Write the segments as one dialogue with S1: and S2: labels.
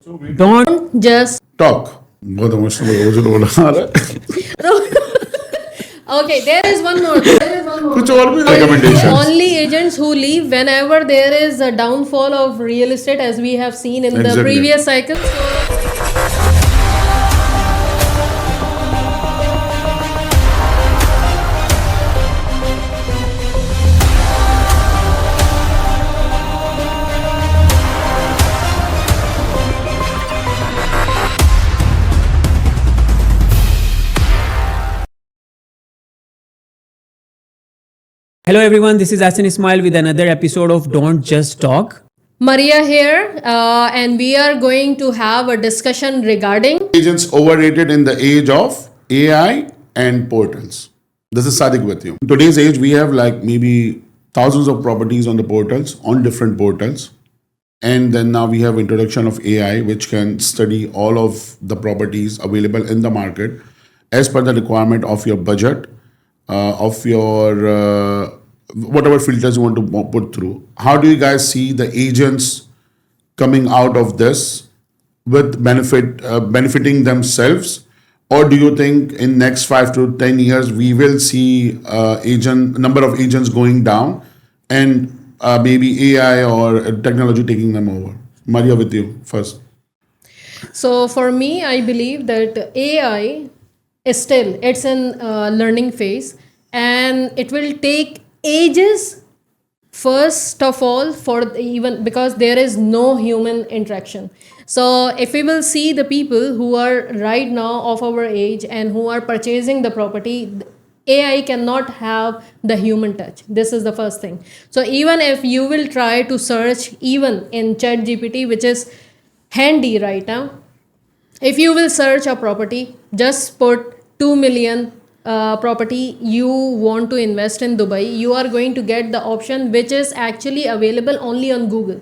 S1: Don't just
S2: talk. बहुत emotional हो जो बोला आ रहा है.
S1: Okay, there is one more.
S2: कुछ और भी recommendations.
S1: Only agents who leave whenever there is a downfall of real estate, as we have seen in the
S2: Exactly.
S1: previous cycle.
S3: Hello everyone, this is Asin Ismail with another episode of Don't Just Talk.
S1: Maria here, and we are going to have a discussion regarding
S2: Agents overrated in the age of AI and portals. This is Sadiq with you. In today's age, we have like maybe thousands of properties on the portals, on different portals. And then now we have introduction of AI, which can study all of the properties available in the market as per the requirement of your budget, of your whatever filters you want to put through. How do you guys see the agents coming out of this with benefiting themselves, or do you think in next 5 to 10 years we will see number of agents going down and maybe AI or technology taking them over? Maria, with you first.
S1: So for me, I believe that AI is still, it's in learning phase, and it will take ages, first of all, even because there is no human interaction. So if we will see the people who are right now of our age and who are purchasing the property, AI cannot have the human touch. This is the first thing. So even if you will try to search even in ChatGPT, which is handy right now, if you will search a property, just put 2 million property you want to invest in Dubai, you are going to get the option which is actually available only on Google.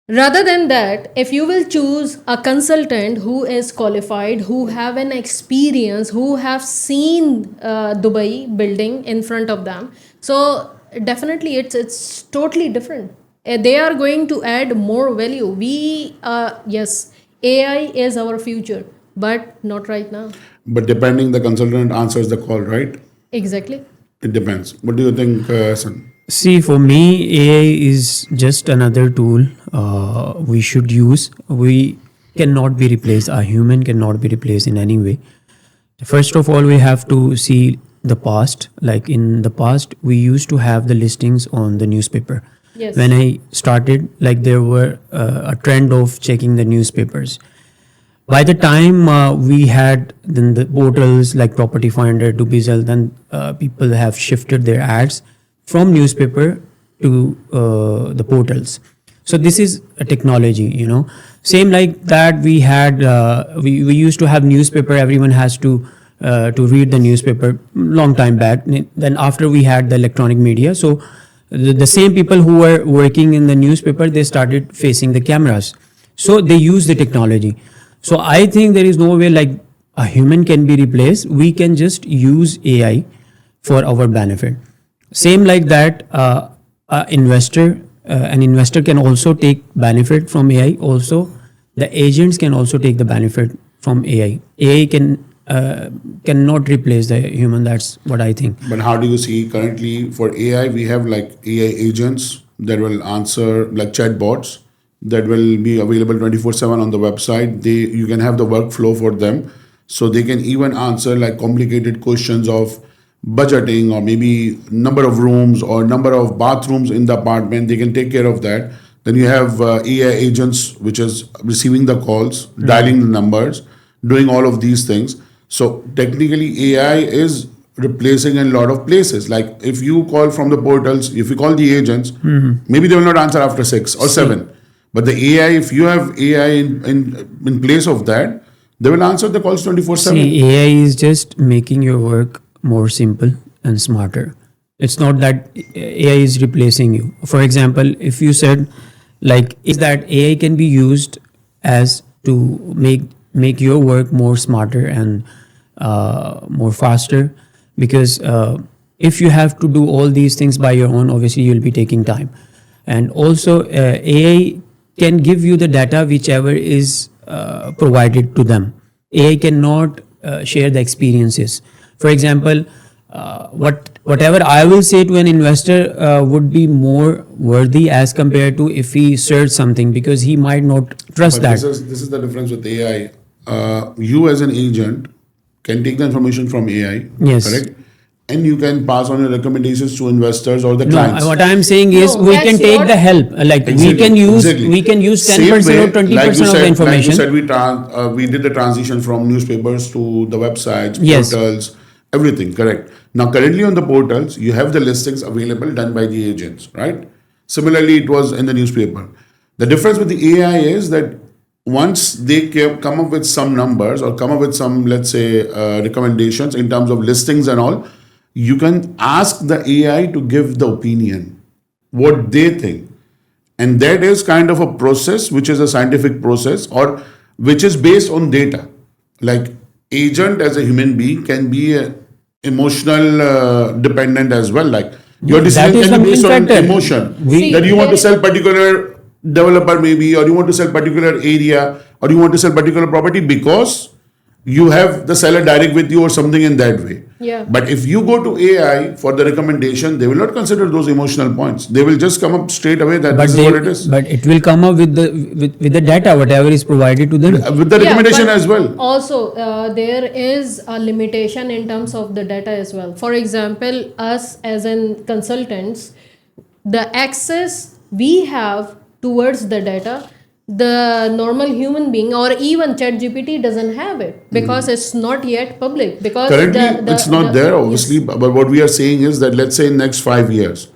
S1: Rather than that, if you will choose a consultant who is qualified, who have an experience, who have seen Dubai building in front of them, so definitely it's totally different. They are going to add more value. Yes, AI is our future, but not right now.
S2: But depending the consultant answers the call, right?
S1: Exactly.
S2: It depends. What do you think, Hassan?
S3: See, for me, AI is just another tool we should use. We cannot be replaced. A human cannot be replaced in any way. First of all, we have to see the past. Like in the past, we used to have the listings on the newspaper.
S1: Yes.
S3: When I started, like there were a trend of checking the newspapers. By the time we had then the portals like Property Finder to Bizzle, then people have shifted their ads from newspaper to the portals. So this is a technology, you know. Same like that we had, we used to have newspaper. Everyone has to read the newspaper long time back. Then after we had the electronic media, so the same people who were working in the newspaper, they started facing the cameras. So they use the technology. So I think there is no way like a human can be replaced. We can just use AI for our benefit. Same like that, an investor can also take benefit from AI. Also, the agents can also take the benefit from AI. AI cannot replace the human. That's what I think.
S2: But how do you see currently for AI? We have like AI agents that will answer, like chatbots that will be available 24/7 on the website. You can have the workflow for them, so they can even answer like complicated questions of budgeting or maybe number of rooms or number of bathrooms in the apartment. They can take care of that. Then you have AI agents, which is receiving the calls, dialing the numbers, doing all of these things. So technically AI is replacing in a lot of places. Like if you call from the portals, if you call the agents, maybe they will not answer after 6 or 7. But the AI, if you have AI in place of that, they will answer the calls 24/7.
S3: See, AI is just making your work more simple and smarter. It's not that AI is replacing you. For example, if you said like is that AI can be used as to make your work more smarter and more faster, because if you have to do all these things by your own, obviously you'll be taking time. And also AI can give you the data whichever is provided to them. AI cannot share the experiences. For example, whatever I will say to an investor would be more worthy as compared to if he search something, because he might not trust
S2: But
S3: that.
S2: this is the difference with AI. You as an agent can take the information from AI,
S3: Yes.
S2: correct? And you can pass on your recommendations to investors or the
S3: No,
S2: clients.
S3: what I am saying is
S1: No,
S3: we
S1: that's
S3: can take
S1: not-
S3: the help. Like
S2: Exactly.
S3: we can use
S2: Same
S3: 10%
S2: way,
S3: or 20%
S2: like you
S3: of the
S2: said,
S3: information.
S2: Like you said, we did the transition from newspapers to the websites,
S3: Yes.
S2: portals, everything, correct. Now, currently on the portals, you have the listings available done by the agents, right? Similarly, it was in the newspaper. The difference with the AI is that once they come up with some numbers or come up with some, let's say, recommendations in terms of listings and all, you can ask the AI to give the opinion, what they think. And that is kind of a process which is a scientific process or which is based on data. Like agent as a human being can be emotional dependent as well. Like your
S3: That
S2: decision
S3: is
S2: can
S3: the
S2: be based
S3: main
S2: on
S3: factor.
S2: emotion.
S1: See,
S2: That you want to
S1: there-
S2: sell particular developer maybe, or you want to sell particular area, or you want to sell particular property because you have the seller direct with you or something in that way.
S1: Yeah.
S2: But if you go to AI for the recommendation, they will not consider those emotional points. They will just come up straight away that this is what it is.
S3: But it will come up with the data whatever is provided to them.
S2: With the
S1: Yeah,
S2: recommendation
S1: but
S2: as well.
S1: Also, there is a limitation in terms of the data as well. For example, us as in consultants, the access we have towards the data, the normal human being or even ChatGPT doesn't have it because it's not yet public. Because
S2: Currently, it's not there, obviously.
S1: yes.
S2: But what we are saying is that let's say in next 5 years,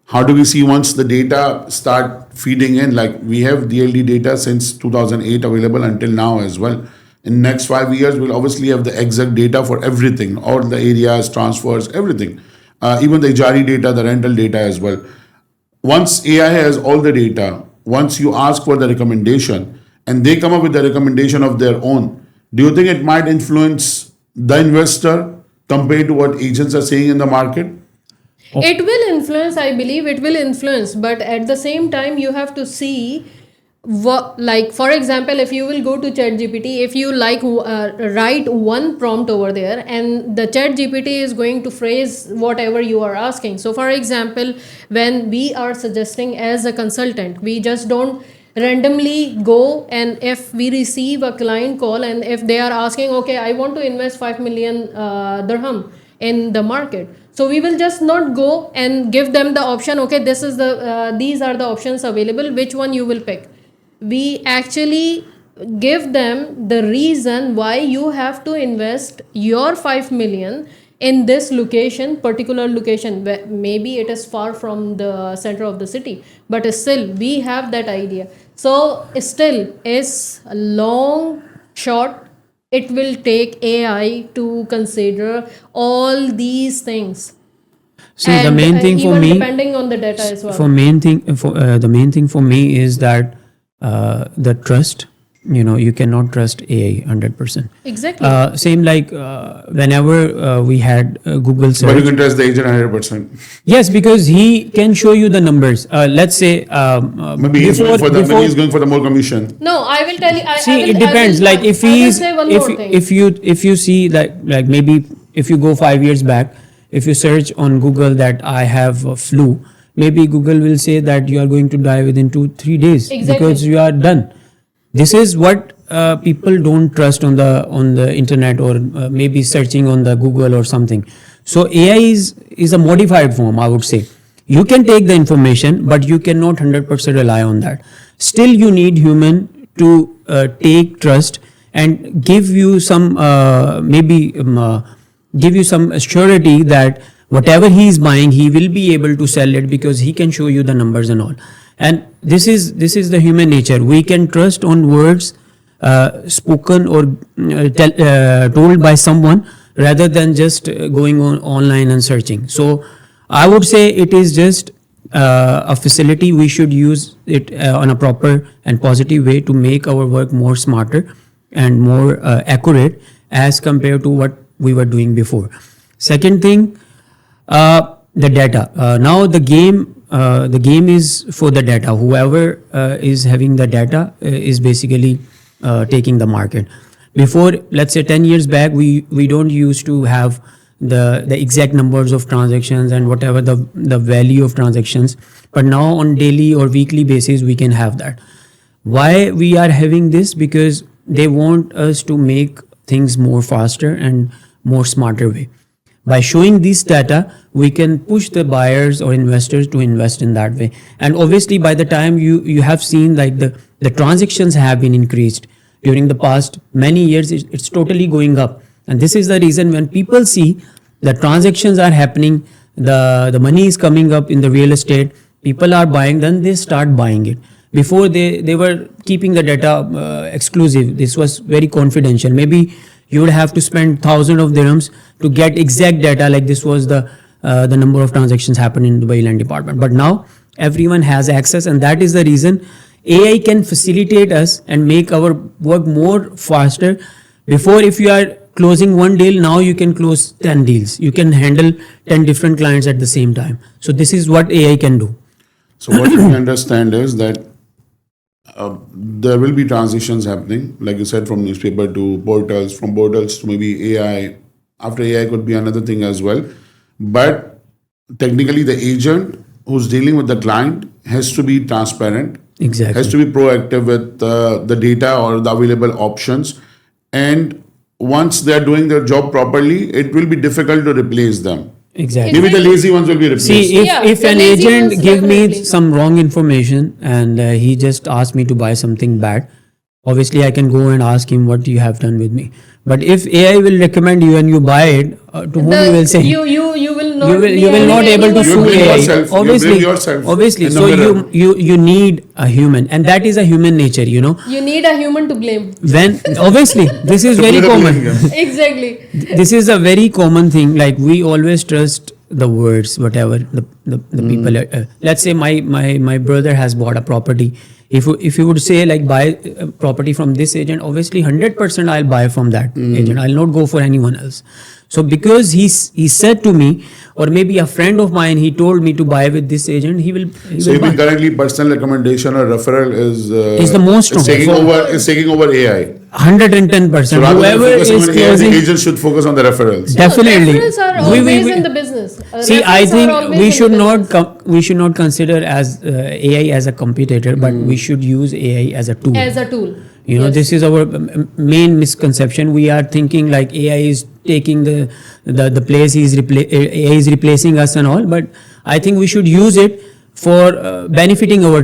S2: how do we see once the data start feeding in? Like we have DLD data since 2008 available until now as well. In next 5 years, we'll obviously have the exact data for everything, all the areas, transfers, everything, even the Ijari data, the rental data as well. Once AI has all the data, once you ask for the recommendation and they come up with the recommendation of their own, do you think it might influence the investor compared to what agents are saying in the market?
S1: It will influence, I believe it will influence, but at the same time, you have to see what, like, for example, if you will go to ChatGPT, if you write one prompt over there, and the ChatGPT is going to phrase whatever you are asking. So, for example, when we are suggesting as a consultant, we just don't randomly go, and if we receive a client call and if they are asking, okay, I want to invest 5 million dirham in the market, so we will just not go and give them the option, okay, this is the these are the options available, which one you will pick. We actually give them the reason why you have to invest your 5 million in this location, particular location, where maybe it is far from the center of the city, but still we have that idea. So still is a long short, it will take AI to consider all these things.
S3: See, the
S1: And,
S3: main thing for
S1: even
S3: me,
S1: depending on the data as well.
S3: the main thing for me is that the trust. You cannot trust AI 100%.
S1: Exactly.
S3: Same like whenever we had Google
S2: But you
S3: search.
S2: can trust the agent 100%.
S3: Yes, because he can show you the numbers. Let's say
S2: Maybe he's going for maybe he's going for the more commission.
S1: No, I will tell you.
S3: See,
S1: I will,
S3: it depends.
S1: I will,
S3: Like if
S1: I will
S3: he's
S1: say one more thing.
S3: if you see like maybe if you go 5 years back, if you search on Google that I have a flu, maybe Google will say that you are going to die within 2-3 days
S1: Exactly.
S3: because you are done. This is what people don't trust on the internet or maybe searching on the Google or something. So AI is a modified form, I would say. You can take the information, but you cannot 100% rely on that. Still, you need human to take trust and give you some give you some surety that whatever he is buying, he will be able to sell it because he can show you the numbers and all. And this is the human nature. We can trust on words spoken or told by someone rather than just going on online and searching. So I would say it is just a facility. We should use it on a proper and positive way to make our work more smarter and more accurate as compared to what we were doing before. Second thing, the data. Now the game the game is for the data. Whoever is having the data is basically taking the market. Before, let's say 10 years back, we don't used to have the exact numbers of transactions and whatever the value of transactions. But now on daily or weekly basis, we can have that. Why we are having this? Because they want us to make things more faster and more smarter way. By showing this data, we can push the buyers or investors to invest in that way. And obviously, by the time you have seen like the transactions have been increased during the past many years, it's totally going up. And this is the reason when people see the transactions are happening, the money is coming up in the real estate, people are buying, then they start buying it. Before they were keeping the data exclusive. This was very confidential. Maybe you would have to spend thousands of dirhams to get exact data, like this was the number of transactions happened in Dubai Land Department. But now everyone has access, and that is the reason AI can facilitate us and make our work more faster. Before, if you are closing one deal, now you can close 10 deals. You can handle 10 different clients at the same time. So this is what AI can do.
S2: So what we understand is that there will be transitions happening, like you said, from newspaper to portals, from portals to maybe AI. After AI could be another thing as well. But technically, the agent who's dealing with the client has to be transparent,
S3: Exactly.
S2: has to be proactive with the data or the available options. And once they're doing their job properly, it will be difficult to replace them.
S3: Exactly.
S2: Maybe the lazy ones will be replaced.
S3: See, if
S1: the
S3: an
S1: lazy
S3: agent
S1: ones
S3: give me
S1: definitely.
S3: some wrong information and he just asked me to buy something bad, obviously I can go and ask him what you have done with me. But if AI will recommend you and you buy it, to whom you will say?
S1: You will not
S3: You will not able to
S2: You
S3: sue
S2: blame
S3: AI.
S2: yourself. You
S3: Obviously,
S2: blame yourself
S3: obviously.
S2: in the
S3: So
S2: mirror.
S3: you need a human, and that is a human nature.
S1: You need a human to blame.
S3: When obviously this is very
S2: put it
S3: common.
S2: away, yeah.
S1: Exactly.
S3: This is a very common thing. Like we always trust the words, whatever the people. Let's say my brother has bought a property. If you would say like buy a property from this agent, obviously 100% I'll buy from that agent. I'll not go for anyone else. So because he said to me, or maybe a friend of mine, he told me to buy with this agent, he will
S2: So
S3: buy.
S2: even currently, personal recommendation or referral is
S3: the most
S2: is taking
S3: strong.
S2: over. Is taking over AI.
S3: 110%.
S2: So rather than
S3: Whoever
S2: focusing
S3: is
S2: on AI, the
S3: closing,
S2: agent should focus on the referrals.
S3: definitely.
S1: Referrals are
S3: We-
S1: always
S3: we-
S1: in the business.
S3: See, I
S1: Referrals are
S3: think
S1: always
S3: we
S1: in
S3: should
S1: the
S3: not
S1: business.
S3: we should not consider as AI as a competitor, but we should use AI as a tool.
S1: As a tool.
S3: You know, this is our main misconception. We are thinking like AI is taking the place, AI is replacing us and all. But I think we should use it for benefiting our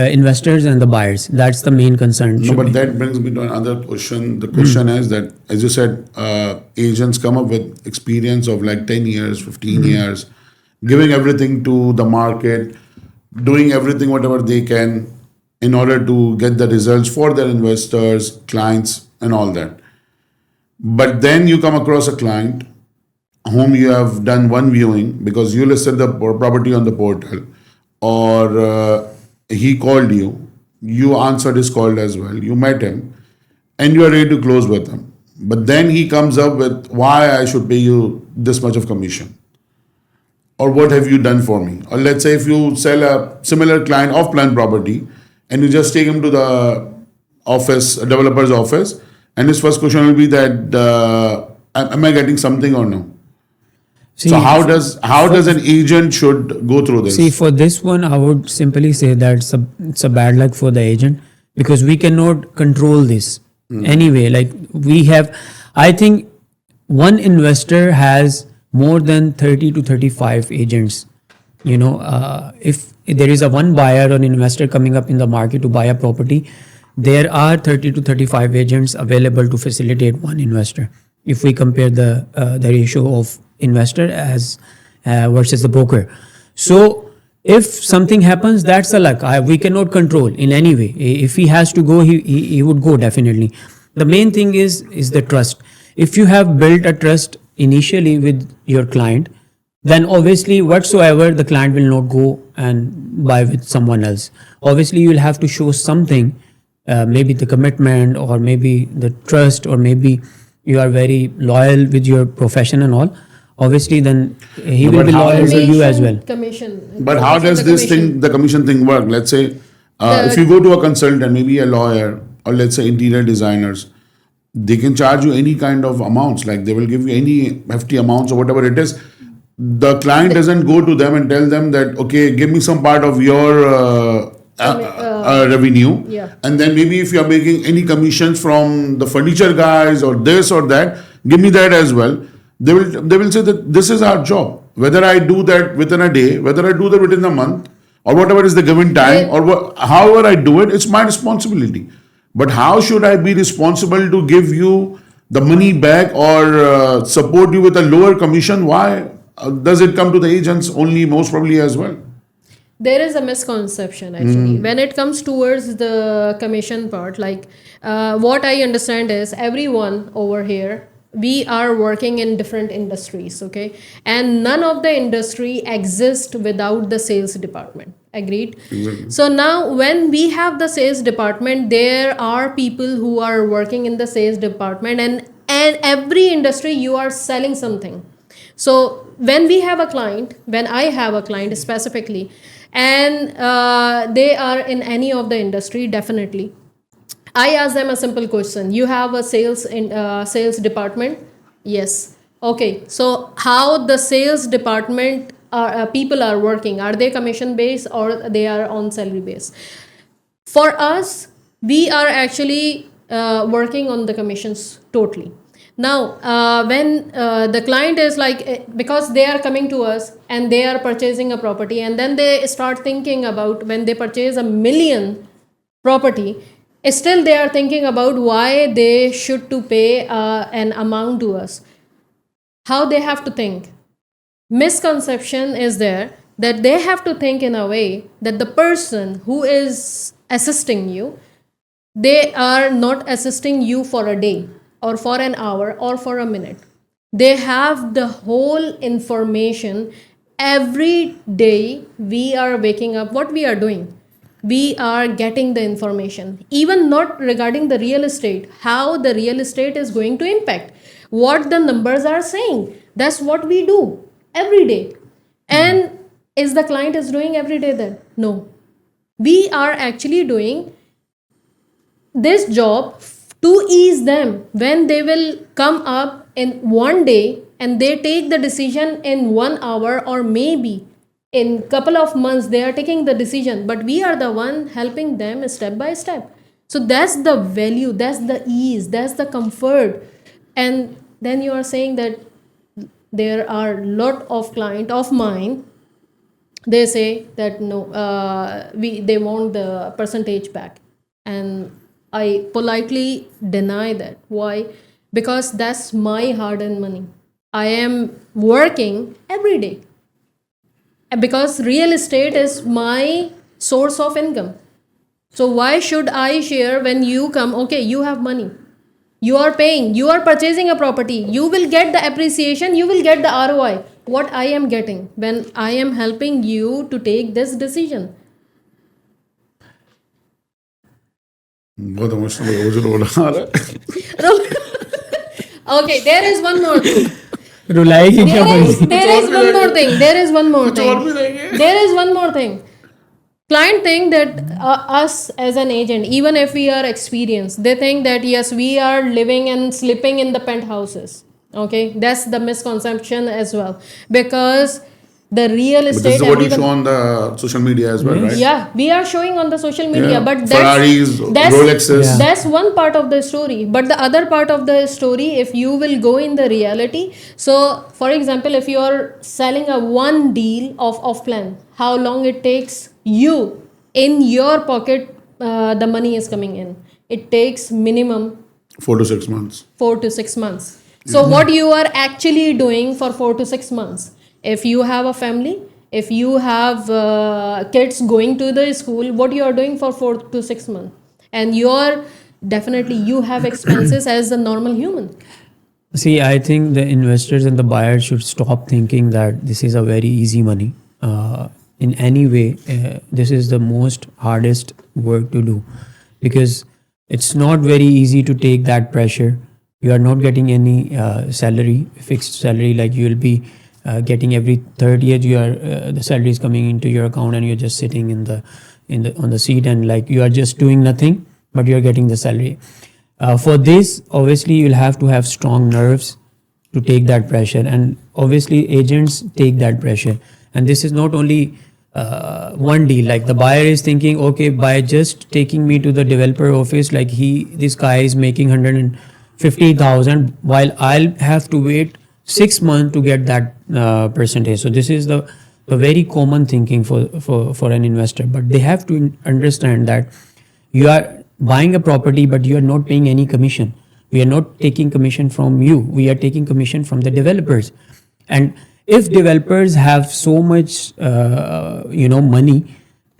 S3: investors and the buyers. That's the main concern.
S2: No,
S3: should
S2: but
S3: be.
S2: that brings me to another question. The question is that, as you said, agents come up with experience of like 10 years, 15 years, giving everything to the market, doing everything whatever they can in order to get the results for their investors, clients, and all that. But then you come across a client whom you have done one viewing because you listed the property on the portal, or he called you, you answered his call as well, you met him, and you are ready to close with him. But then he comes up with why I should pay you this much of commission, or what have you done for me? Or let's say if you sell a similar client off plan property and you just take him to the office, developer's office, and his first question will be that am I getting something or no?
S3: See,
S2: So how does an agent should go through this?
S3: See, for this one, I would simply say that it's a bad luck for the agent because we cannot control this anyway. Like we have, I think one investor has more than 30 to 35 agents. You know, if there is a one buyer or an investor coming up in the market to buy a property, there are 30 to 35 agents available to facilitate one investor. If we compare the ratio of investor as versus the broker. So if something happens, that's a luck. We cannot control in any way. If he has to go, he would go definitely. The main thing is the trust. If you have built a trust initially with your client, then obviously whatsoever the client will not go and buy with someone else. Obviously you will have to show something, maybe the commitment or maybe the trust or maybe you are very loyal with your profession and all. obviously then he
S2: No,
S3: will
S2: but
S3: be
S2: how
S3: loyal
S2: is
S3: to
S2: it-
S3: you as well.
S1: Commission.
S2: But how does this thing, the commission thing work? Let's say, if
S1: The-
S2: you go to a consultant, maybe a lawyer, or let's say interior designers, they can charge you any kind of amounts. Like they will give you any hefty amounts or whatever it is. The client doesn't go to them and tell them that, okay, give me some part of your revenue.
S1: Yeah.
S2: And then maybe if you're making any commissions from the furniture guys or this or that, give me that as well. They will say that this is our job. Whether I do that within a day, whether I do that within a month, or whatever is the given time, or however I do it, it's my responsibility. But how should I be responsible to give you the money back or support you with a lower commission? Why does it come to the agents only, most probably as well?
S1: There is a misconception actually when it comes towards the commission part. Like what I understand is everyone over here, we are working in different industries, okay, and none of the industry exists without the sales department. Agreed?
S2: Exactly.
S1: So now when we have the sales department, there are people who are working in the sales department, and every industry you are selling something. So when we have a client, when I have a client specifically, and they are in any of the industry, definitely I ask them a simple question. You have a sales department? Yes. Okay. So how the sales department people are working? Are they commission based or they are on salary base? For us, we are actually working on the commissions totally. Now, when the client is like, because they are coming to us and they are purchasing a property, and then they start thinking about when they purchase 1 million property, still they are thinking about why they should to pay an amount to us. How they have to think? Misconception is there that they have to think in a way that the person who is assisting you, they are not assisting you for a day or for an hour or for a minute. They have the whole information. Every day we are waking up, what we are doing, we are getting the information, even not regarding the real estate, how the real estate is going to impact, what the numbers are saying. That's what we do every day. And is the client is doing every day that? No. We are actually doing this job to ease them when they will come up in one day and they take the decision in 1 hour, or maybe in couple of months they are taking the decision, but we are the one helping them step by step. So that's the value, that's the ease, that's the comfort. And then you are saying that there are lot of client of mine, they say that no, they want the percentage back, and I politely deny that. Why? Because that's my hard-earned money. I am working every day, because real estate is my source of income. So why should I share when you come? Okay, you have money, you are paying, you are purchasing a property, you will get the appreciation, you will get the ROI. What I am getting when I am helping you to take this decision?
S2: बहुत emotional हो रहा है.
S1: Okay, there is one more thing.
S3: रुलाई क्या पड़ी?
S1: There is one more thing. There is one more thing. There is one more thing. Client think that us as an agent, even if we are experienced, they think that yes, we are living and sleeping in the penthouses. Okay, that's the misconception as well, because the real
S2: But
S1: estate.
S2: this is what you
S1: everyone-
S2: show on the social media as well, right?
S1: Yeah, we are showing on the social media,
S2: Yeah.
S1: but
S2: Ferraris, Rolexes.
S3: Yeah.
S1: that's one part of the story. But the other part of the story, if you will go in the reality, so for example, if you are selling a one deal of plan, how long it takes you in your pocket, the money is coming in. It takes minimum
S2: 4 to 6 months.
S1: 4 to 6 months. So what you are actually doing for 4 to 6 months? If you have a family, if you have kids going to the school, what you are doing for 4 to 6 months? And you're definitely, you have expenses as a normal human.
S3: See, I think the investors and the buyers should stop thinking that this is a very easy money. In any way, this is the most hardest work to do, because it's not very easy to take that pressure You are not getting any salary, fixed salary, like you will be getting every third year. You are the salary is coming into your account, and you're just sitting on the seat, and like you are just doing nothing, but you are getting the salary. For this, obviously, you'll have to have strong nerves to take that pressure, and obviously, agents take that pressure. And this is not only one deal. Like the buyer is thinking, okay, by just taking me to the developer office, like this guy is making 150,000, while I'll have to wait 6 months to get that percentage. So this is the very common thinking for an investor. But they have to understand that you are buying a property, but you are not paying any commission. We are not taking commission from you. We are taking commission from the developers. And if developers have so much, money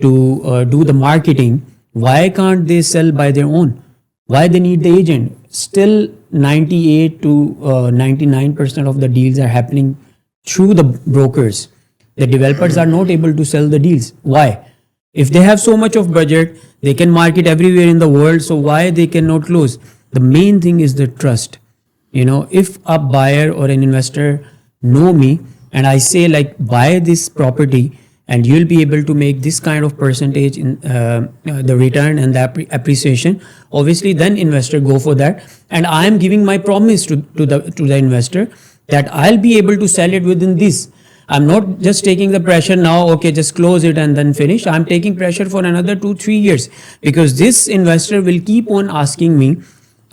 S3: to do the marketing, why can't they sell by their own? Why they need the agent? Still, 98 to 99% of the deals are happening through the brokers. The developers are not able to sell the deals. Why? If they have so much of budget, they can market everywhere in the world. So why they cannot close? The main thing is the trust. If a buyer or an investor know me and I say like buy this property and you'll be able to make this kind of percentage in the return and the appreciation, obviously then investor go for that. And I am giving my promise to the investor that I'll be able to sell it within this. I'm not just taking the pressure now, okay, just close it and then finish. I'm taking pressure for another 2-3 years, because this investor will keep on asking me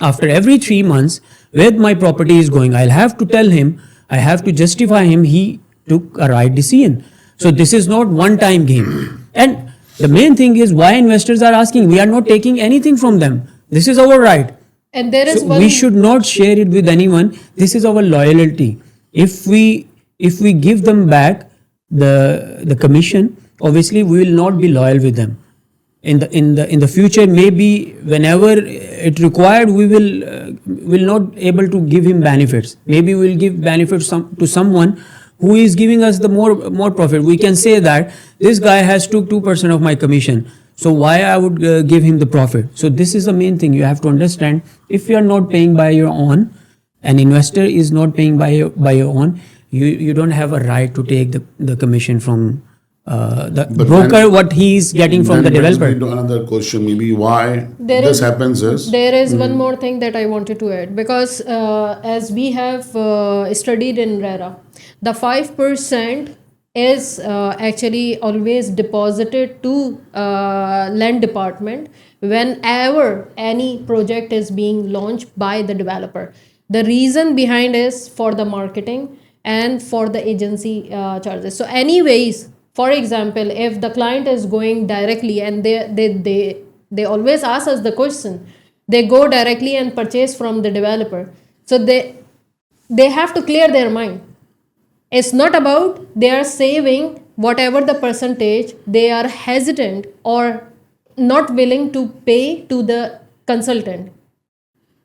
S3: after every 3 months where my property is going. I'll have to tell him, I have to justify him he took a right decision. So this is not one time game. And the main thing is why investors are asking. We are not taking anything from them. This is our right.
S1: And there is
S3: we should not share it with anyone. This is our loyalty. If we give them back the commission, obviously we will not be loyal with them. In the future, maybe whenever it required, we will not able to give him benefits. Maybe we will give benefits to someone who is giving us the more profit. We can say that this guy has took 2% of my commission, so why I would give him the profit? So this is the main thing you have to understand. If you are not paying by your own, an investor is not paying by your own, you don't have a right to take the commission from the broker, what he is getting from the developer.
S2: Brings me to another question, maybe why this happens is...
S1: There is one more thing that I wanted to add, because as we have studied in RERA, the 5% is actually always deposited to land department whenever any project is being launched by the developer. The reason behind is for the marketing and for the agency charges. So anyways, for example, if the client is going directly and they always ask us the question, they go directly and purchase from the developer. So they have to clear their mind. It's not about they are saving whatever the percentage, they are hesitant or not willing to pay to the consultant.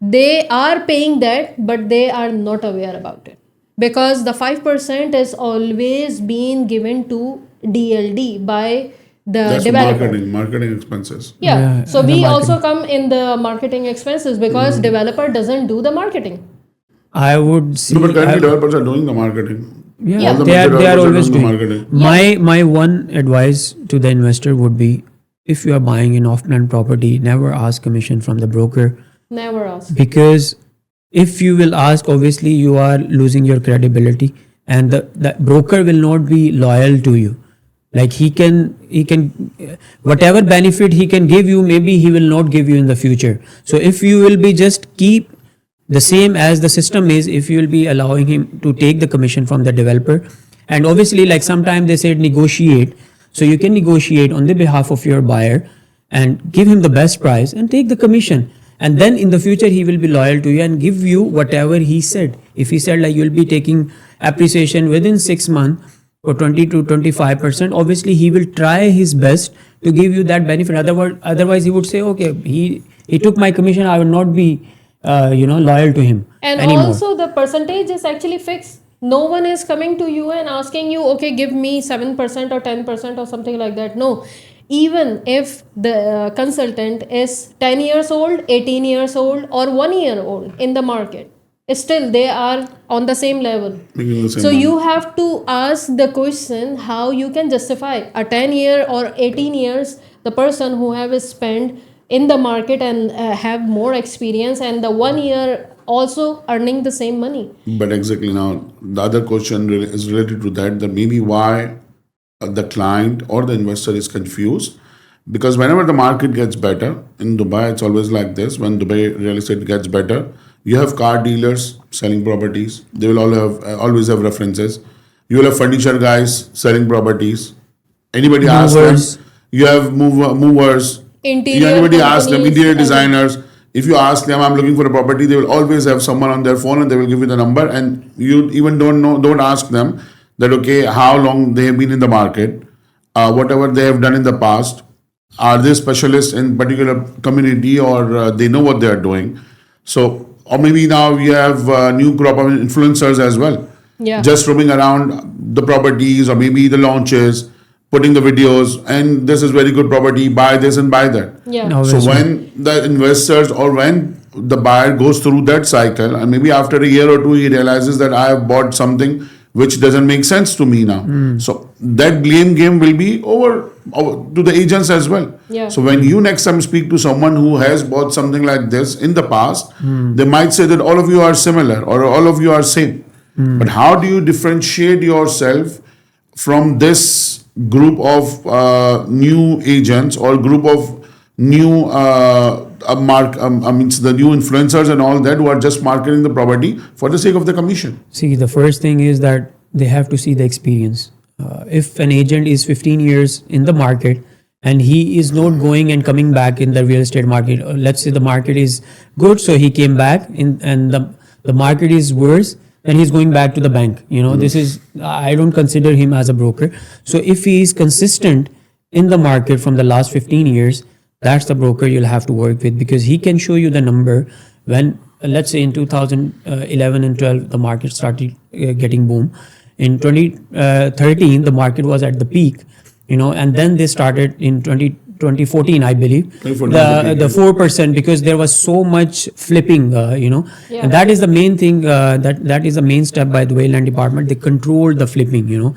S1: They are paying that, but they are not aware about it. Because the 5% is always being given to DLD by the developer.
S2: Marketing expenses.
S1: Yeah. So we also come in the marketing expenses because developer doesn't do the marketing.
S3: I would see.
S2: No, but currently developers are doing the marketing.
S3: Yeah, they are always doing marketing. My one advice to the investor would be, if you are buying an off-plan property, never ask commission from the broker.
S1: Never ask.
S3: Because if you will ask, obviously you are losing your credibility, and the broker will not be loyal to you. Like he can whatever benefit he can give you, maybe he will not give you in the future. So if you will be just keep the same as the system is, if you will be allowing him to take the commission from the developer, and obviously like sometimes they said negotiate, so you can negotiate on the behalf of your buyer and give him the best price and take the commission. And then in the future, he will be loyal to you and give you whatever he said. If he said like you'll be taking appreciation within 6 months for 20 to 25%, obviously he will try his best to give you that benefit. Otherwise he would say, okay, he took my commission, I will not be loyal to him anymore.
S1: Also the percentage is actually fixed. No one is coming to you and asking you, okay, give me 7% or 10% or something like that. No. even if the consultant is 10 years old, 18 years old, or 1 year old in the market, still they are on the same level.
S2: Making the same
S1: So
S2: money.
S1: you have to ask the question how you can justify a 10 year or 18 years the person who have spent in the market and have more experience, and the 1 year also earning the same money.
S2: But exactly now, the other question is related to that. That maybe why the client or the investor is confused, because whenever the market gets better in Dubai, it's always like this. When Dubai real estate gets better, you have car dealers selling properties. They will all have always have references. You will have furniture guys selling properties. Anybody ask them?
S3: Movers.
S2: You have movers.
S1: Interior
S2: Anybody ask them?
S1: companies,
S2: Interior
S1: everything.
S2: designers. If you ask them, I'm looking for a property, they will always have someone on their phone and they will give you the number. And you even don't ask them that, okay, how long they have been in the market, whatever they have done in the past, are they specialists in particular community, or they know what they are doing. So, or maybe now we have new crop of influencers as well,
S1: Yeah.
S2: just roaming around the properties or maybe the launches, putting the videos, and this is very good property, buy this and buy that.
S1: Yeah.
S3: No,
S2: So
S3: Obviously.
S2: when the investors or when the buyer goes through that cycle, and maybe after a year or two he realizes that I have bought something which doesn't make sense to me now. So that blame game will be over to the agents as well.
S1: Yeah.
S2: So when you next time speak to someone who has bought something like this in the past, they might say that all of you are similar or all of you are same. But how do you differentiate yourself from this group of new agents or group of new the new influencers and all that who are just marketing the property for the sake of the commission?
S3: See, the first thing is that they have to see the experience. If an agent is 15 years in the market and he is not going and coming back in the real estate market, or let's say the market is good, so he came back in, and the market is worse, then he's going back to the bank. This is, I don't consider him as a broker. So if he is consistent in the market from the last 15 years, that's the broker you'll have to work with, because he can show you the number when, let's say in 2011 and 12, the market started getting boom. In 2013, the market was at the peak, and then they started in 2014, I believe,
S2: 2014
S3: the 4%, because there was so much flipping,
S1: Yeah.
S3: and that is the main thing, that is the main step by the way land department. They controlled the flipping,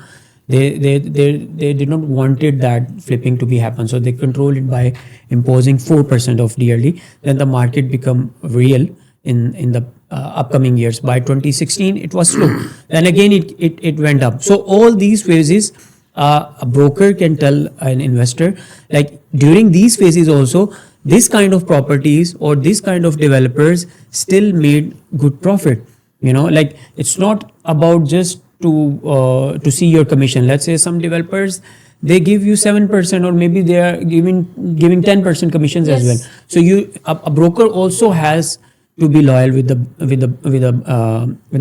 S3: They did not wanted that flipping to be happen, so they controlled it by imposing 4% of DLD. Then the market become real in the upcoming years. By 2016, it was slow. Then again, it went up. So all these phases, a broker can tell an investor, like during these phases also, this kind of properties or this kind of developers still made good profit. Like it's not about just to see your commission. Let's say some developers, they give you 7%, or maybe they are giving 10% commissions as
S1: Yes.
S3: well. So a broker also has to be loyal with the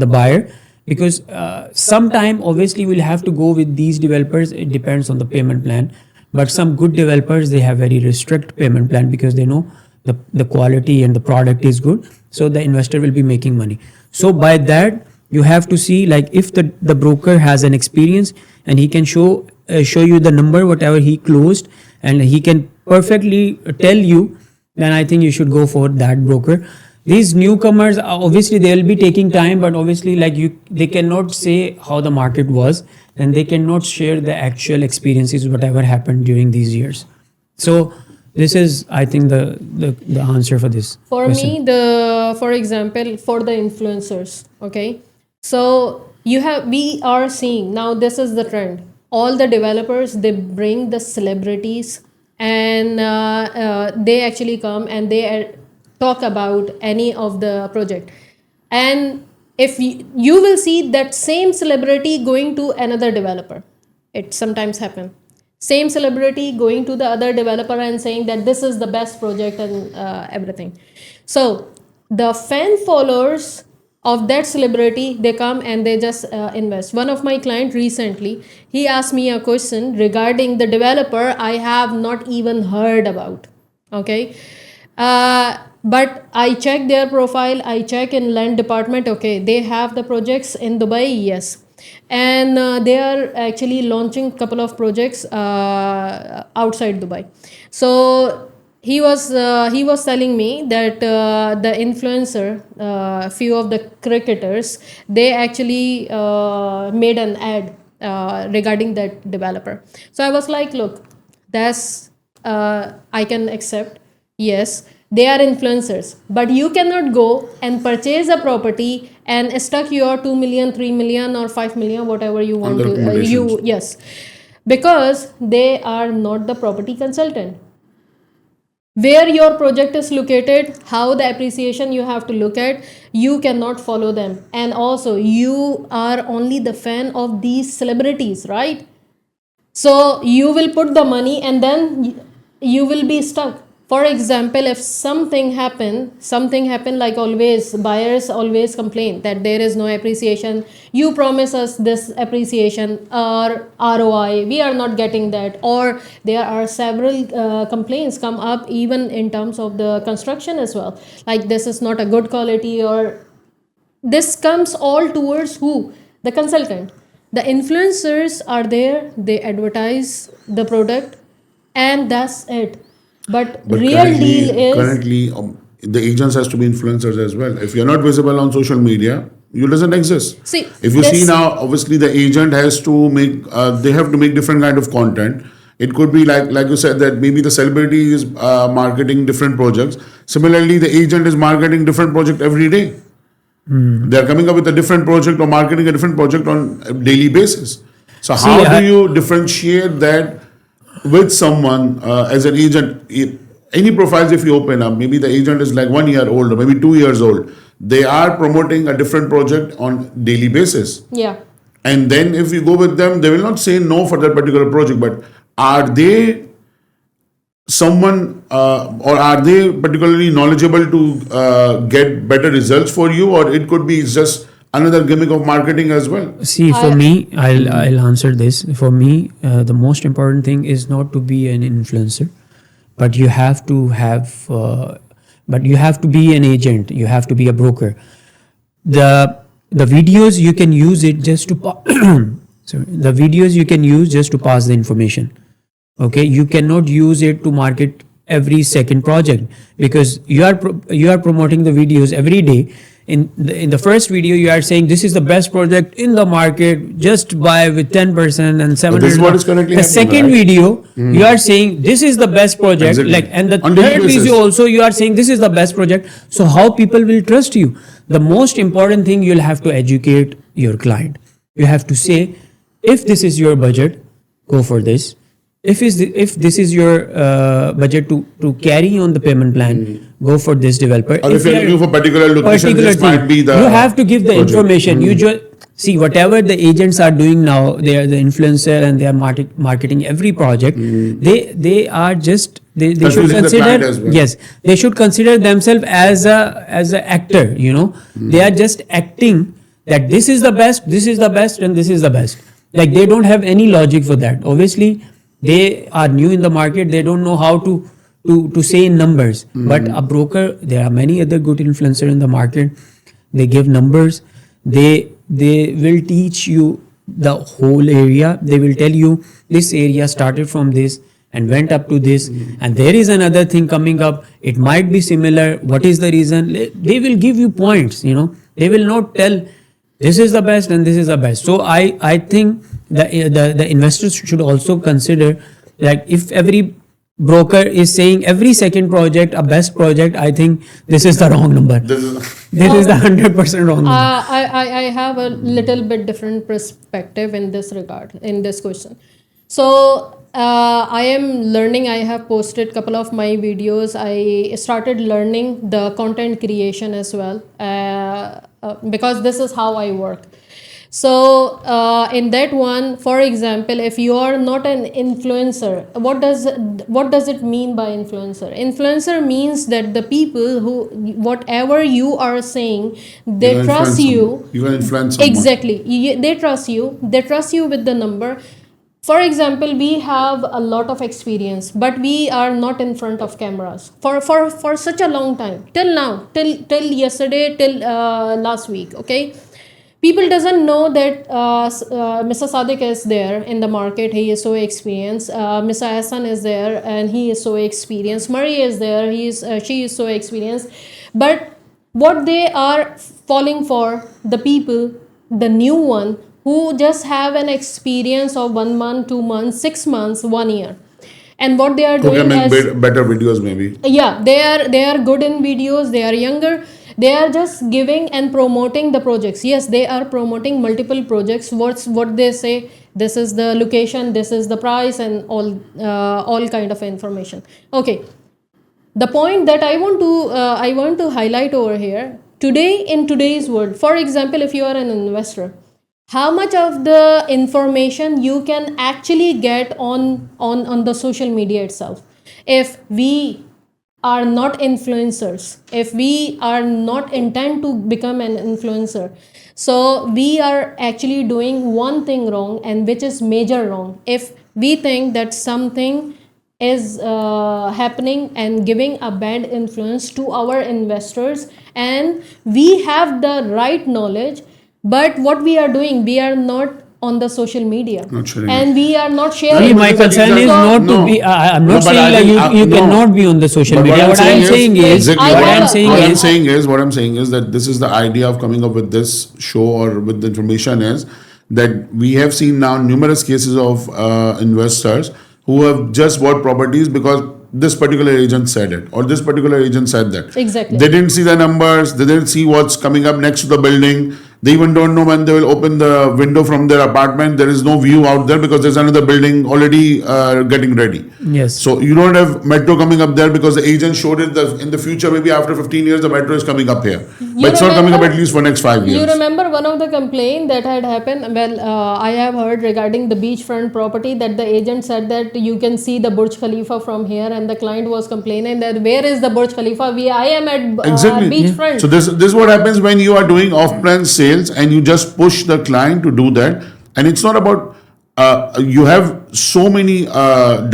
S3: buyer, because sometime obviously we'll have to go with these developers. It depends on the payment plan, but some good developers, they have very restrict payment plan because they know the quality and the product is good, so the investor will be making money. So by that, you have to see, like, if the broker has an experience and he can show you the number whatever he closed, and he can perfectly tell you, then I think you should go for that broker. These newcomers, obviously they'll be taking time, but obviously they cannot say how the market was, and they cannot share the actual experiences whatever happened during these years. So this is, I think, the answer for this
S1: For
S3: question.
S1: me, for example, for the influencers, okay, so we are seeing now, this is the trend. All the developers, they bring the celebrities, and they actually come and they talk about any of the project. And if you will see that same celebrity going to another developer, it sometimes happen. Same celebrity going to the other developer and saying that this is the best project and everything. So the fan followers of that celebrity, they come and they just invest. One of my client recently, he asked me a question regarding the developer I have not even heard about. Okay. But I check their profile, I check in land department, okay, they have the projects in Dubai, yes. and they are actually launching couple of projects outside Dubai. So he was telling me that the influencer, few of the cricketers, they actually made an ad regarding that developer. So I was like, look, that's I can accept. Yes, they are influencers, but you cannot go and purchase a property and stuck your 2 million, 3 million, or 5 million, whatever you want
S2: the
S1: to.
S2: recommendations.
S1: Yes, because they are not the property consultant. Where your project is located, how the appreciation you have to look at, you cannot follow them. And also, you are only the fan of these celebrities, right? So you will put the money and then you will be stuck. For example, if something happen, like always, buyers always complain that there is no appreciation. You promise us this appreciation or ROI, we are not getting that. Or there are several complaints come up even in terms of the construction as well. Like, this is not a good quality, or this comes all towards who? The consultant. The influencers are there, they advertise the product, and that's it. But
S2: But
S1: real deal is,
S2: the agents has to be influencers as well. If you're not visible on social media, you doesn't exist.
S1: see,
S2: If you see
S1: this,
S2: now, obviously the agent has to make, they have to make different kind of content. It could be like you said, that maybe the celebrity is marketing different projects. Similarly, the agent is marketing different project every day. They are coming up with a different project or marketing a different project on a daily basis. So
S3: See,
S2: how do you differentiate that with someone as an agent? Any profiles if you open up, maybe the agent is like 1 year old or maybe 2 years old. They are promoting a different project on daily basis.
S1: yeah.
S2: And then if you go with them, they will not say no for that particular project. But are they someone or are they particularly knowledgeable to get better results for you, or it could be just another gimmick of marketing as well?
S3: See, for me, I'll answer this. For me, the most important thing is not to be an influencer, but you have to have, but you have to be an agent. You have to be a broker. The videos you can use it just to sorry, the videos you can use just to pass the information. Okay, you cannot use it to market every second project, because you are promoting the videos every day. In the first video you are saying this is the best project in the market, just buy with 10% and 700.
S2: This is what is currently
S3: the
S2: happening,
S3: second
S2: right?
S3: video you are saying this is the best project,
S2: Exactly.
S3: like, and the
S2: On daily
S3: third
S2: basis.
S3: video also you are saying this is the best project. So how people will trust you? The most important thing, you'll have to educate your client. You have to say, if this is your budget, go for this. If this is your budget to carry on the payment plan, go for this developer.
S2: Or if you're looking for particular location, this
S3: thing,
S2: might be the
S3: you have to give the
S2: project.
S3: information. See, whatever the agents are doing now, they are the influencer and they are marketing every project. They are just they should
S2: Confusing the client
S3: consider,
S2: as well.
S3: yes, they should consider themselves as a actor. They are just acting that this is the best, this is the best, and this is the best. Like, they don't have any logic for that. Obviously, they are new in the market. They don't know how to say in numbers. But a broker, there are many other good influencers in the market. They give numbers. They will teach you the whole area. They will tell you this area started from this and went up to this, and there is another thing coming up. It might be similar. What is the reason? They will give you points. They will not tell this is the best and this is the best. So I think the investors should also consider, like, if every broker is saying every second project a best project, I think this is the wrong number. This is the 100% wrong number.
S1: I have a little bit different perspective in this regard, in this question. So I am learning. I have posted couple of my videos. I started learning the content creation as well, because this is how I work. So in that one, for example, if you are not an influencer, what does it mean by influencer? Influencer means that the people who, whatever you are saying, they
S2: You
S1: trust
S2: influence
S1: you.
S2: someone. You can influence someone.
S1: Exactly. They trust you. They trust you with the number. For example, we have a lot of experience, but we are not in front of cameras for such a long time, till now, till yesterday, till last week. Okay, people doesn't know that Mr. Sadiq is there in the market. He is so experienced. Mr. Hassan is there and he is so experienced. Murray is there. She is so experienced. But what they are falling for, the people, the new one who just have an experience of 1 month, 2 months, 6 months, 1 year. And what they are
S2: Who
S1: doing
S2: can make
S1: as
S2: better videos maybe.
S1: yeah, they are good in videos, they are younger, they are just giving and promoting the projects. Yes, they are promoting multiple projects. What they say, this is the location, this is the price, and all kind of information. Okay, the point that I want to highlight over here today, in today's world, for example, if you are an investor, how much of the information you can actually get on the social media itself. If we are not influencers, if we are not intent to become an influencer, so we are actually doing one thing wrong, and which is major wrong. If we think that something is happening and giving a bad influence to our investors, and we have the right knowledge, but what we are doing, we are not on the social media,
S2: Not sharing
S1: and we are not
S3: See,
S1: sharing.
S3: my concern is not to
S2: No.
S3: be. I'm
S2: No,
S3: not
S2: but I
S3: saying like
S2: think,
S3: you
S2: no.
S3: cannot be on the social
S2: But
S3: media. What I'm saying is,
S2: exactly
S1: I
S3: what
S1: have
S3: I'm
S1: a-
S3: saying
S2: what I'm
S3: is,
S2: saying is that this is the idea of coming up with this show or with the information is that we have seen now numerous cases of investors who have just bought properties because this particular agent said it or this particular agent said that.
S1: Exactly.
S2: They didn't see the numbers. They didn't see what's coming up next to the building. They even don't know when they will open the window from their apartment. There is no view out there because there's another building already getting ready.
S3: yes.
S2: So you don't have metro coming up there because the agent showed it that in the future, maybe after 15 years, the metro is coming up here. But it's not coming up
S1: remember-
S2: at least for next 5 years.
S1: You remember one of the complaint that had happened? Well, I have heard regarding the beachfront property that the agent said that you can see the Burj Khalifa from here, and the client was complaining that where is the Burj Khalifa? I am at
S2: Exactly.
S1: beachfront.
S2: So this is what happens when you are doing off-plan sales and you just push the client to do that. And it's not about you have so many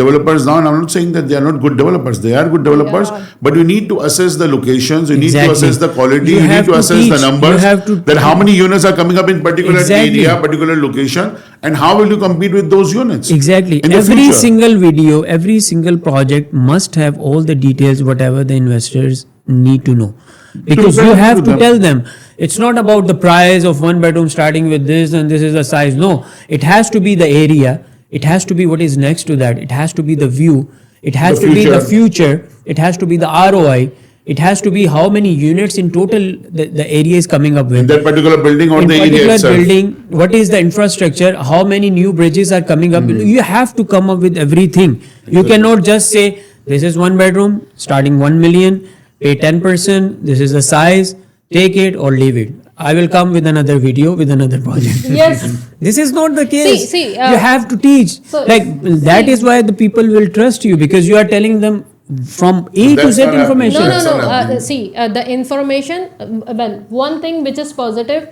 S2: developers now, and I'm not saying that they are not good developers. They are good developers,
S1: Yeah.
S2: but you need to assess the locations, you need to
S3: Exactly.
S2: assess the quality,
S3: You
S2: you, need
S3: have
S2: to
S3: to
S2: assess the
S3: teach.
S2: numbers,
S3: You have to
S2: that how many units are coming up in particular
S3: Exactly.
S2: area, particular location, and how will you compete with those units?
S3: Exactly.
S2: In the
S3: Every
S2: future.
S3: single video, every single project must have all the details, whatever the investors need to know. Because you
S2: present
S3: have
S2: to
S3: to
S2: them.
S3: tell them. It's not about the price of one bedroom starting with this and this is the size. No, it has to be the area. It has to be what is next to that. It has to be the view. It has
S2: The
S3: to be the
S2: future.
S3: future. It has to be the ROI. It has to be how many units in total the area is coming up with.
S2: In that particular building or
S3: In
S2: the area
S3: particular
S2: itself.
S3: building, what is the infrastructure, how many new bridges are coming up.
S2: Hmm.
S3: You have to come up with everything. You cannot just say this is one bedroom starting 1 million, pay 10%, this is the size, take it or leave it. I will come with another video with another project.
S1: Yes.
S3: This is not the case.
S1: See,
S3: you have to teach.
S1: so-
S3: That is why the people will trust you, because you are telling them from A to
S2: That's
S3: Z
S2: not happening.
S3: information.
S1: No,
S2: That's
S1: no,
S2: not
S1: no.
S2: happening.
S1: See, the information, well, one thing which is positive,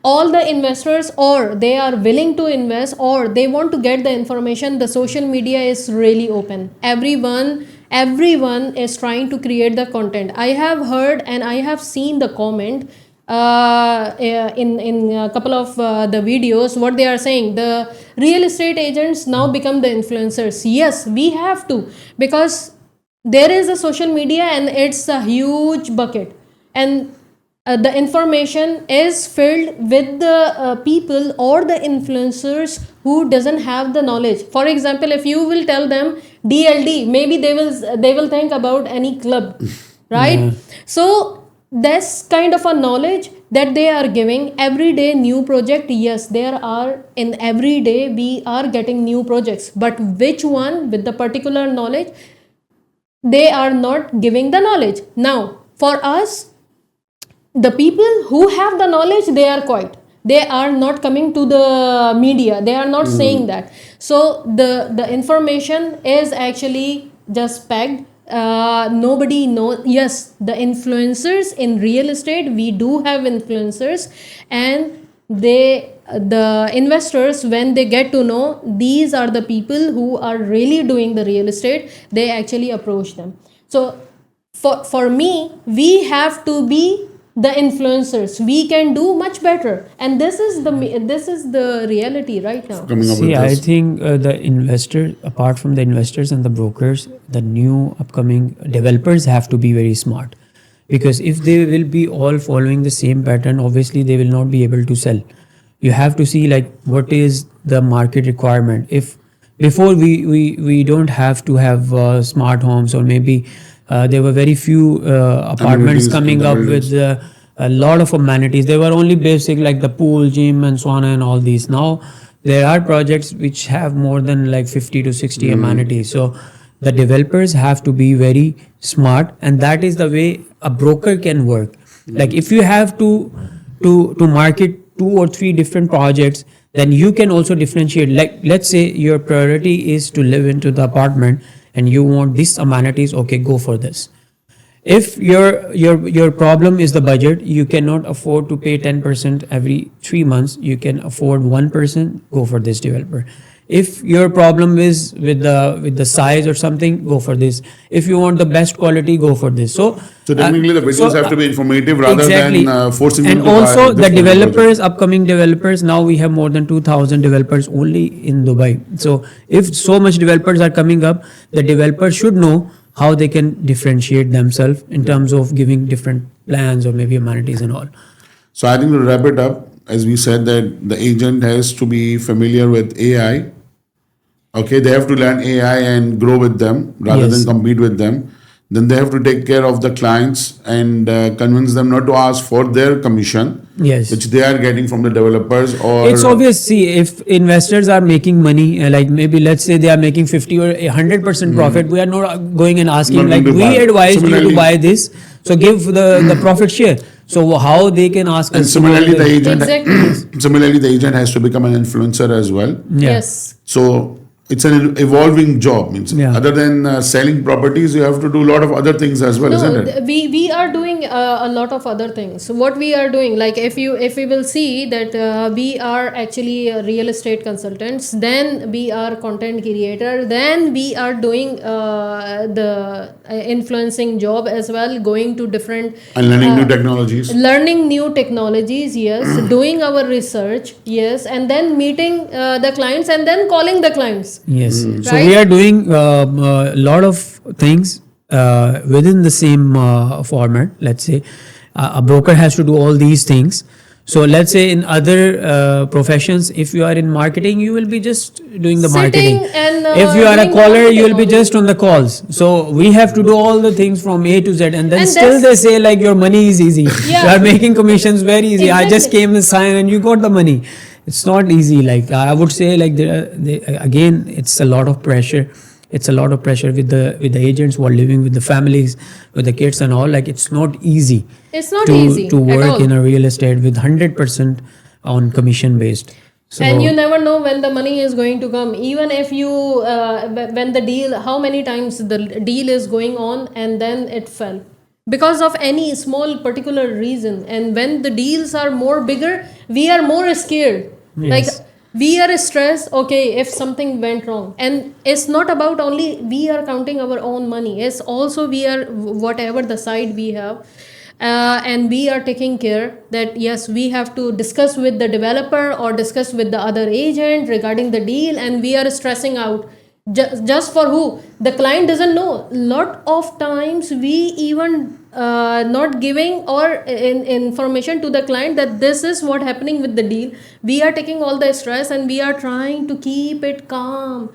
S1: all the investors, or they are willing to invest, or they want to get the information, the social media is really open. Everyone is trying to create the content. I have heard and I have seen the comment in a couple of the videos, what they are saying, the real estate agents now become the influencers. Yes, we have to, because there is a social media and it's a huge bucket, and the information is filled with the people or the influencers who doesn't have the knowledge. For example, if you will tell them DLD, maybe they will think about any club, right? So this kind of a knowledge that they are giving every day, new project. Yes, there are, in every day we are getting new projects, but which one with the particular knowledge, they are not giving the knowledge. Now for us, the people who have the knowledge, they are quiet, they are not coming to the media, they are not saying that. So the information is actually just packed. Nobody knows. Yes, the influencers in real estate, we do have influencers, and the investors, when they get to know these are the people who are really doing the real estate, they actually approach them. So for me, we have to be the influencers. We can do much better, and this is the reality right now.
S2: Coming up
S3: See,
S2: with
S3: I
S2: this.
S3: think the investors, apart from the investors and the brokers, the new upcoming developers have to be very smart. Because if they will be all following the same pattern, obviously they will not be able to sell. You have to see like what is the market requirement. If before we don't have to have smart homes, or maybe there were very few apartments
S2: Amenities in
S3: coming
S2: the
S3: up
S2: buildings.
S3: with a lot of amenities. They were only basic like the pool, gym, and sauna and all these. Now there are projects which have more than like 50 to 60 amenities. So the developers have to be very smart, and that is the way a broker can work. Like if you have to market 2 or 3 different projects, then you can also differentiate. Like let's say your priority is to live into the apartment and you want these amenities, okay, go for this. If your problem is the budget, you cannot afford to pay 10% every 3 months, you can afford 1%, go for this developer. If your problem is with the size or something, go for this. If you want the best quality, go for this. So
S2: Technically, the videos have to be informative rather
S3: exactly.
S2: than forcing
S3: And
S2: them to buy
S3: also the
S2: this project.
S3: developers, upcoming developers, now we have more than 2,000 developers only in Dubai. So if so much developers are coming up, the developers should know how they can differentiate themselves in terms of giving different plans or maybe amenities and all.
S2: So I think to wrap it up, as we said that the agent has to be familiar with AI. Okay, they have to learn AI and grow with them rather
S3: Yes.
S2: than compete with them. Then they have to take care of the clients and convince them not to ask for their commission,
S3: Yes.
S2: which they are getting from the developers. Or
S3: It's obvious. See, if investors are making money, like maybe let's say they are making 50 or 100% profit, we are not going and asking
S2: Not
S3: like
S2: going to
S3: we
S2: buy.
S3: advised you to
S2: Similarly-
S3: buy this, so give the profit share. So how they can ask
S2: And
S3: us? to go
S2: similarly,
S3: with
S2: the
S3: it?
S2: agent
S1: Exactly.
S2: similarly the agent has to become an influencer as well.
S3: Yeah.
S1: Yes.
S2: So it's an evolving job. Means
S3: Yeah.
S2: other than selling properties, you have to do a lot of other things as well, isn't it?
S1: We are doing a lot of other things. So what we are doing, like if we will see that we are actually real estate consultants, then we are content creator, then we are doing the influencing job as well, going to different
S2: And learning new technologies.
S1: learning new technologies, yes, doing our research, yes, and then meeting the clients and then calling the clients.
S3: Yes. So
S1: Right?
S3: we are doing a lot of things within the same format. Let's say a broker has to do all these things. So let's say in other professions, if you are in marketing, you will be just doing the
S1: Sitting
S3: marketing.
S1: and,
S3: If you are a
S1: doing
S3: caller,
S1: marketing
S3: you will be
S1: only.
S3: just on the calls. So we have to do all the things from A to Z, and then
S1: And
S3: still they
S1: that's-
S3: say like your money is easy.
S1: Yeah.
S3: You are making commissions very easy. I just
S1: Exactly.
S3: came and signed, and you got the money. It's not easy. Like I would say, like again, it's a lot of pressure. It's a lot of pressure with the agents who are living with the families, with the kids and all. Like it's not easy.
S1: It's not
S3: to
S1: easy
S3: to
S1: at
S3: work
S1: all.
S3: in a real estate with 100% on commission based. So
S1: And you never know when the money is going to come. Even if you, when the deal, how many times the deal is going on and then it fell because of any small particular reason. And when the deals are more bigger, we are more scared.
S3: Yes.
S1: Like we are stressed. Okay, if something went wrong, and it's not about only we are counting our own money. It's also we are whatever the side we have. And we are taking care that yes, we have to discuss with the developer or discuss with the other agent regarding the deal, and we are stressing out just for who the client doesn't know. Lot of times we even not giving or information to the client that this is what happening with the deal. We are taking all the stress and we are trying to keep it calm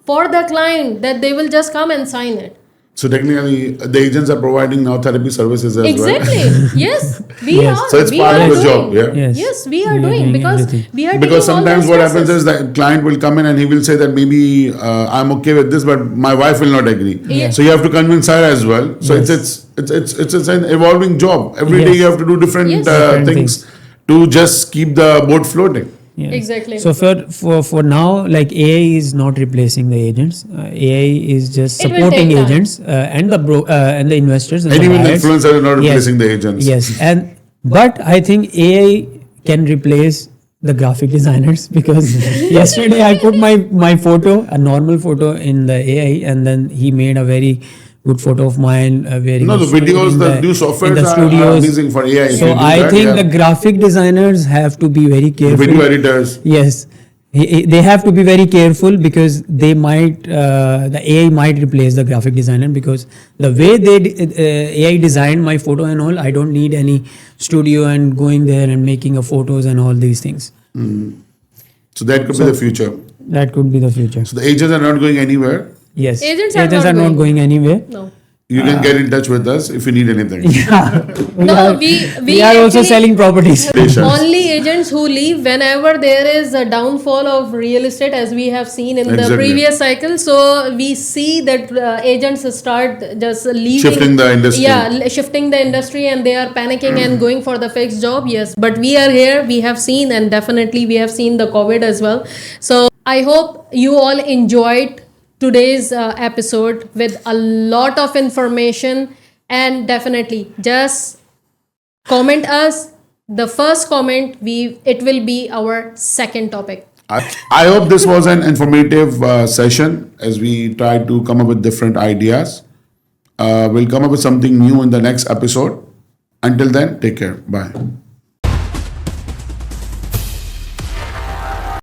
S1: for the client that they will just come and sign it.
S2: So technically, the agents are providing now therapy services as
S1: Exactly.
S2: well.
S1: Yes, we
S3: Yes.
S1: are.
S2: So it's
S1: we
S2: part
S1: are
S2: of the
S1: doing.
S2: job, yeah.
S3: Yes.
S1: Yes, we are
S3: We are
S1: doing
S3: doing
S1: because
S3: everything.
S1: we are
S2: Because
S1: taking all the
S2: sometimes what happens
S1: stresses.
S2: is that client will come in and he will say that maybe I'm okay with this, but my wife will not agree.
S1: Yeah.
S2: So you have to convince her as well. So
S3: Yes.
S2: it's an evolving job. Every day
S3: Yes.
S2: you have to do different,
S1: Yes.
S3: Different
S2: things to just keep the boat floating.
S3: Yeah.
S1: Exactly.
S3: So for now, like AI is not replacing the agents. AI is just
S1: It will
S3: supporting
S1: take time.
S3: agents and the investors and
S2: And
S3: the
S2: even the
S3: buyers.
S2: influencers are not
S3: Yes.
S2: replacing the agents.
S3: Yes, but I think AI can replace the graphic designers because yesterday I put my photo, a normal photo, in the AI, and then he made a very good photo of mine wearing
S2: No,
S3: a
S2: the
S3: suit
S2: videos,
S3: in
S2: the new softwares
S3: in the
S2: are
S3: studios.
S2: amazing for AI. If
S3: So
S2: you do
S3: I
S2: that,
S3: think
S2: yeah.
S3: the graphic designers have to be very careful.
S2: Video editors.
S3: Yes, they have to be very careful because they might the AI might replace the graphic designer, because the way AI designed my photo and all, I don't need any studio and going there and making a photos and all these things.
S2: So that could be the future.
S3: That could be the future.
S2: So the agents are not going anywhere.
S3: Yes,
S1: Agents are not
S3: not going anywhere.
S1: No.
S2: You can get in touch with us if you need anything.
S3: Yeah,
S1: No,
S3: we are also
S1: actually
S3: selling properties.
S2: Patience.
S1: only agents who leave whenever there is a downfall of real estate, as we have seen in the
S2: Exactly.
S1: previous cycle. So we see that agents start just leaving,
S2: Shifting the industry.
S1: Yeah, shifting the industry, and they are panicking and going for the fixed job. Yes, but we are here. We have seen, and definitely we have seen the COVID as well. So I hope you all enjoyed today's episode with a lot of information, and definitely just comment us. The first comment, it will be our second topic.
S2: I hope this was an informative session as we try to come up with different ideas. We'll come up with something new in the next episode. Until then, take care. Bye.